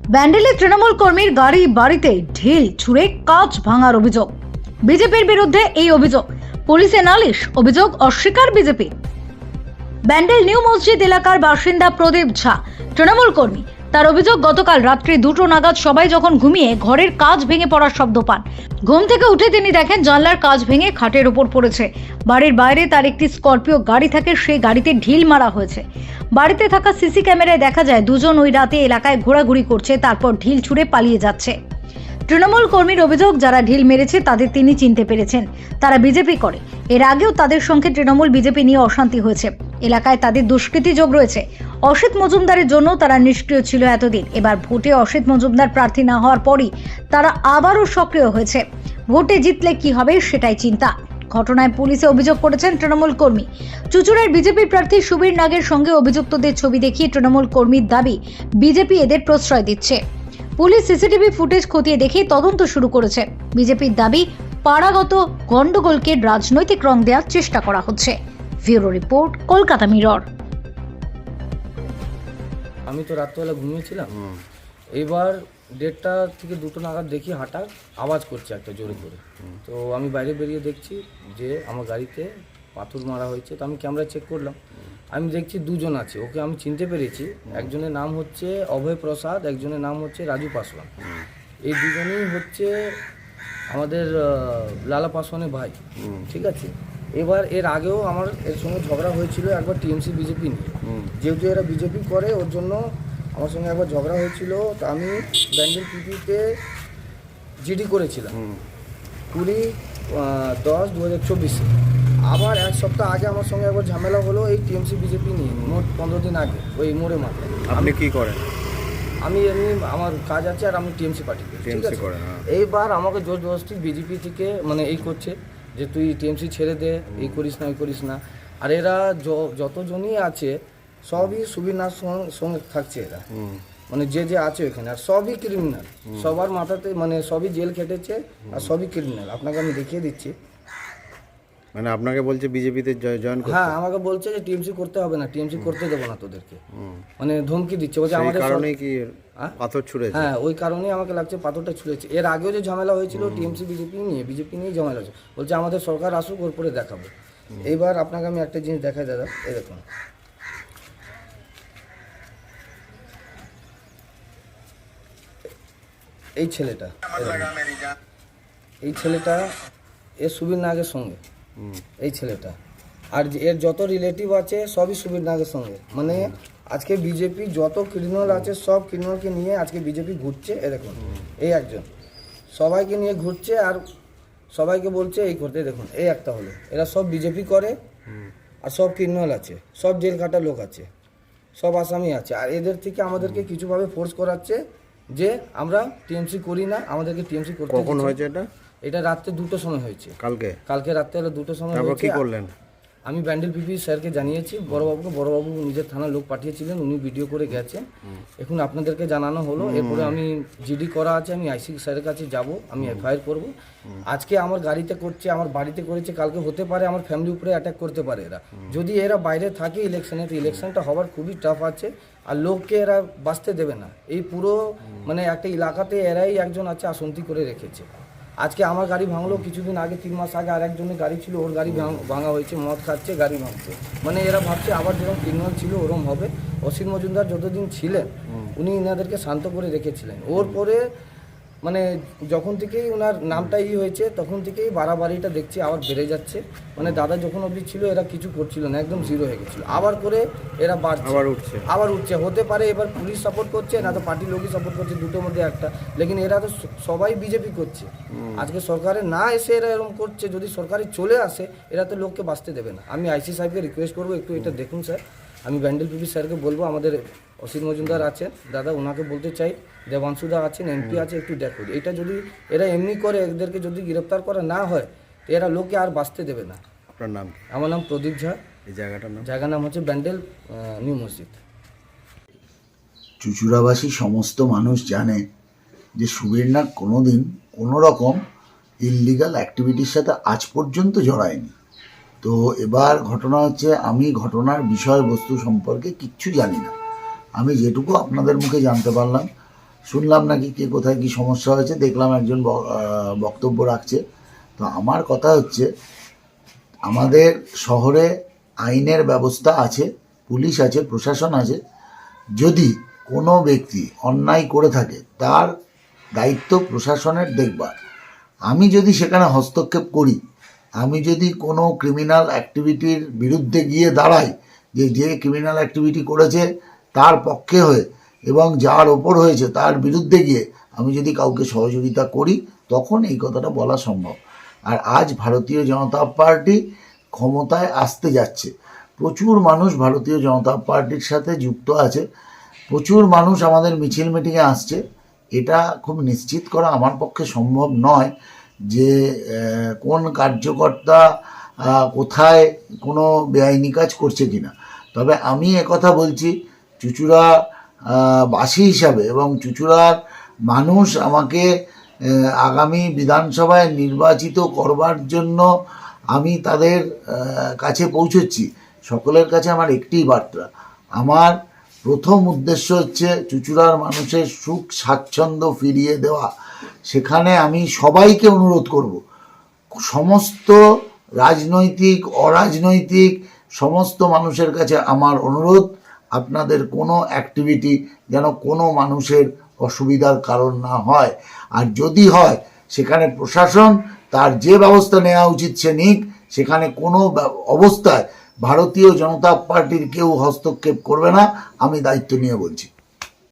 ব্যান্ডেলে তৃণমূল কর্মীর গাড়ি বাড়িতে ঢিল ছুঁড়ে কাঁচ ভাঙার অভিযোগ। বিজেপির বিরুদ্ধে এই অভিযোগ, পুলিশে নালিশ, অভিযোগ অস্বীকার বিজেপি। ব্যান্ডেল নিউ মসজিদ এলাকার বাসিন্দা প্রদীপ ঝা তৃণমূল কর্মী। তার অভিযোগ, গতকাল রাত্রি 2টো নাগাদ সবাই যখন ঘুমিয়ে ঘরের কাঁচ ভেঙে পড়ার শব্দ পান। ঘুম থেকে উঠে তিনি দেখেন জানলার কাঁচ ভেঙে খাটের উপর পড়েছে। বাড়ির বাইরে তার একটি স্করপিও গাড়ি থাকে, সেই গাড়িতে ঢিল মারা হয়েছে। বাড়িতে থাকা সিসি ক্যামেরায় দেখা যায় দুজন ওই রাতে এলাকায় ঘোরাঘুরি করছে, তারপর ঢিল ছুঁড়ে পালিয়ে যাচ্ছে। তৃণমূল কর্মীর অভিযোগ, যারা ঢিল মেরেছে তাদের তিনি চিনতে পেরেছেন, তারা বিজেপি করে। এর আগেও তাদের সঙ্গে তৃণমূল বিজেপি নিয়ে অশান্তি হয়েছে। এলাকায় তাদের দুষ্কৃতী যোগ রয়েছে। অসিত মজুমদারের জন্য তারা নিষ্ক্রিয় ছিল এতদিন। এবার ভোটে অসিত মজুমদার প্রার্থী না হওয়ার পরই তারা আবারও সক্রিয় হয়েছে। ভোটে জিতলে কি হবে সেটাই চিন্তা। ঘটনায় পুলিশে অভিযোগ করেছেন তৃণমূল কর্মী। চুচুড়ার বিজেপি প্রার্থী সুবীর নাগের সঙ্গে অভিযুক্তদের ছবি দেখিয়ে তৃণমূল কর্মীর দাবি, বিজেপি এদের প্রশ্রয় দিচ্ছে। পুলিশ সিসিটিভি ফুটেজ খতিয়ে দেখে তদন্ত শুরু করেছে। বিজেপির দাবি, পাড়াগত গন্ডগোলকে রাজনৈতিক রং দেওয়ার চেষ্টা করা হচ্ছে। Bureau report, Kolkata mirror. আমি তো রাত্রেবেলা ঘুমিয়েছিলাম। এইবার 1:30 থেকে 2টো নাগাদ দেখি হাঁটার আওয়াজ করছে একটা জোরে করে। তো আমি বাইরে বেরিয়ে দেখছি যে আমার গাড়িতে পাথর মারা হয়েছে। তো আমি ক্যামেরা চেক করলাম, আমি দেখছি দুজন আছে। ওকে আমি চিনতে পেরেছি। একজনের নাম হচ্ছে অভয় প্রসাদ, একজনের নাম হচ্ছে রাজু পাসওয়ান। এই দুজনেই হচ্ছে আমাদের লালা পাসওয়ানের ভাই। ঠিক আছে। এবার এর আগেও আমার এর সঙ্গে ঝগড়া হয়েছিল একবার টিএমসি বিজেপি নিয়ে। যেহেতু এরা বিজেপি করে, ওর জন্য আমার সঙ্গে একবার ঝগড়া হয়েছিল। তো আমি ব্যান্ডেল পিপিতে জিডি করেছিলাম 20/10/2024। আবার এক সপ্তাহ আগে আমার সঙ্গে একবার ঝামেলা হলো এই টিএমসি বিজেপি নিয়ে, মোট 15 দিন আগে, ওই মোড়ে মাথায়। আপনি কি করেন? আমি এমনি আমার কাজ আছে, আর আমি টিএমসি পার্টি করি। ঠিক আছে। এইবার আমাকে জোর জবরদস্তি বিজেপি থেকে মানে এই করছে যে তুই টিএমসি ছেড়ে দে, এই করিস না, এই করিস না। আর এরা যতজনই আছে সবই সুবীর নাথ সঙ্গে থাকছে এরা, মানে যে যে আছে ওখানে, আর সবই ক্রিমিনাল। সবার মাথাতে মানে সবই জেল খেটেছে, আর সবই ক্রিমিনাল। আপনাকে আমি দেখিয়ে দিচ্ছি। মানে আপনাকে বলছে বিজেপিতে জয়েন করতে? হ্যাঁ, আমাকে বলছে যে টিএমসি করতে হবে না, টিএমসি করতে দেবো না তোদেরকে, মানে ধমকি দিচ্ছে। বলছে আমাদের কারণে কি পাথর ছুঁড়েছে? হ্যাঁ, ওই কারণেই আমাকে লাগছে পাথরটা ছুঁড়েছে। এর আগেও যে ঝামেলা হয়েছিল টিএমসি বিজেপি নিয়ে ঝামেলা হয়েছে। বলছে আমাদের সরকার আসুক, ওর পরে দেখাবো। এইবার আপনাকে আমি একটা জিনিস দেখাই দাদা, এই দেখুন। এই ছেলেটা এ সুবীর নাগের সঙ্গে, এই ছেলেটা। আর এর যত রিলেটিভ আছে সবই সুবীর নাগের সঙ্গে। মানে আজকে বিজেপি যত ক্রিমিনাল আছে সব ক্রিমিনালকে নিয়ে আজকে বিজেপি ঘুরছে। এ দেখুন, এই একজন সবাইকে নিয়ে ঘুরছে আর সবাইকে বলছে এই করতে। দেখুন, এই একটা হলো, এরা সব বিজেপি করে আর সব ক্রিমিনাল আছে, সব জেল কাটা লোক আছে, সব আসামি আছে। আর এদের থেকে আমাদেরকে কিছুভাবে ফোর্স করাচ্ছে যে আমরা টিএমসি করি না, আমাদেরকে টিএমসি করতে। কখন হয়েছে এটা? এটা রাত্রে 2টোর সময় হয়েছে। কালকে রাত্রে 2টোর সময় হয়েছে। কি করলেন? আমি ব্যান্ডেল পিপি স্যারকে জানিয়েছি, বড়বাবু নিজের থানার লোক পাঠিয়েছিলেন, উনি ভিডিও করে গেছেন। এখন আপনাদেরকে জানানো হলো। এরপরে আমি জিডি করা আছে, আমি আইসি স্যারের কাছে যাব, আমি এফআইআর করব। আজকে আমার গাড়িতে করছে, আমার বাড়িতে করেছে, কালকে হতে পারে আমার ফ্যামিলির উপরে অ্যাটাক করতে পারে এরা। যদি এরা বাইরে থাকে ইলেকশনে, তো ইলেকশনটা হওয়ার খুবই টাফ আছে, আর লোককে এরা বাঁচতে দেবে না। এই পুরো মানে একটা এলাকাতে এরাই একজন আছে আসন্তি করে রেখেছে। আজকে আমার গাড়ি ভাঙলো, কিছুদিন আগে 3 মাস আগে আর একজনের গাড়ি ছিল, ওর গাড়ি ভাঙা হয়েছে। মদ খাচ্ছে, গাড়ি ভাঙছে। মানে এরা ভাবছে আবার যেরকম ক্রিমিনাল ছিল ওরকম হবে। অসিত মজুমদার যতদিন ছিলেন উনি এনাদেরকে শান্ত করে রেখেছিলেন। ওর পরে মানে যখন থেকেই ওনার নামটা হয়েছে তখন থেকেই বাড়াবাড়িটা দেখছি আবার বেড়ে যাচ্ছে। মানে দাদা যখন অবধি ছিল এরা কিছু করছিল না, একদম জিরো হয়ে গেছিলো। আবার করে এরা বাড়ছে, আবার উঠছে। হতে পারে এবার পুলিশ সাপোর্ট করছে, না তো পার্টির লোকই সাপোর্ট করছে, দুটোর মধ্যে একটা। লেকিন এরা তো সবাই বিজেপি করছে। আজকে সরকারে না এসে এরা এরকম করছে। যদি সরকারে চলে আসে এরা তো লোককে বাঁচতে দেবে না। আমি আইসি সাহেবকে রিকোয়েস্ট করবো একটু এটা দেখুন স্যার। আমি ব্যান্ডেল পিপি স্যারকে বলবো, আমাদের অসিত মজুমদার আছেন দাদা, ওনাকে বলতে চাই, দেবাংশুদা আছেন, এমপি আছে, একটু দেখুন এটা। যদি এরা এমনি করে, এদেরকে যদি গ্রেপ্তার করা না হয় তো এরা লোককে আর বাঁচতে দেবে না। আপনার নাম? আমার নাম প্রদীপ ঝা। এই জায়গার নাম হচ্ছে ব্যান্ডেল নিউ মসজিদ। চুচুড়াবাসী সমস্ত মানুষ জানে যে সুবীর নাগ কোনোদিন কোনো রকম ইললিগাল অ্যাক্টিভিটির সাথে আজ পর্যন্ত জড়ায়নি। তো এবার ঘটনা হচ্ছে, আমি ঘটনার বিষয়বস্তু সম্পর্কে কিচ্ছু জানি না। আমি যেটুকু আপনাদের মুখে জানতে পারলাম, শুনলাম নাকি কে কোথায় কি সমস্যা হয়েছে, দেখলাম একজন বক্তব্য রাখছে। তো আমার কথা হচ্ছে, আমাদের শহরে আইনের ব্যবস্থা আছে, পুলিশ আছে, প্রশাসন আছে। যদি কোনো ব্যক্তি অন্যায় করে থাকে তার দায়িত্ব প্রশাসনের দেখবার। আমি যদি সেখানে হস্তক্ষেপ করি, আমি যদি কোনো ক্রিমিনাল অ্যাক্টিভিটির বিরুদ্ধে গিয়ে দাঁড়াই, যে ক্রিমিনাল অ্যাক্টিভিটি করেছে তার পক্ষে হয়ে এবং যার ওপর হয়েছে তার বিরুদ্ধে গিয়ে আমি যদি কাউকে সহযোগিতা করি, তখন এই কথাটা বলা সম্ভব। আর আজ ভারতীয় জনতা পার্টি ক্ষমতায় আসতে যাচ্ছে, প্রচুর মানুষ ভারতীয় জনতা পার্টির সাথে যুক্ত আছে, প্রচুর মানুষ আমাদের মিছিল মিটিংয়ে আসছে। এটা খুব নিশ্চিত করা আমার পক্ষে সম্ভব নয় যে কোন কার্যকর্তা কোথায় কোনো বেআইনি কাজ করছে কিনা। তবে আমি একথা বলছি, চুঁচুড়া বাসী হিসাবে এবং চুঁচুড়ার মানুষ আমাকে আগামী বিধানসভায় নির্বাচিত করবার জন্য আমি তাদের কাছে পৌঁছচ্ছি। সকলের কাছে আমার একটিই বার্তা, আমার প্রথম উদ্দেশ্য হচ্ছে চুঁচুড়ার মানুষের সুখ স্বাচ্ছন্দ্য ফিরিয়ে দেওয়া। সেখানে আমি সবাইকে অনুরোধ করব, সমস্ত রাজনৈতিক অরাজনৈতিক সমস্ত মানুষের কাছে আমার অনুরোধ, আপনাদের কোনো অ্যাক্টিভিটি যেন কোনো মানুষের অসুবিধার কারণ না হয়। আর যদি হয়, সেখানে প্রশাসন তার যে ব্যবস্থা নেওয়া উচিত সে নিক। সেখানে কোনো অবস্থায় ভারতীয় জনতা পার্টির কেউ হস্তক্ষেপ করবে না, আমি দায়িত্ব নিয়ে বলছি।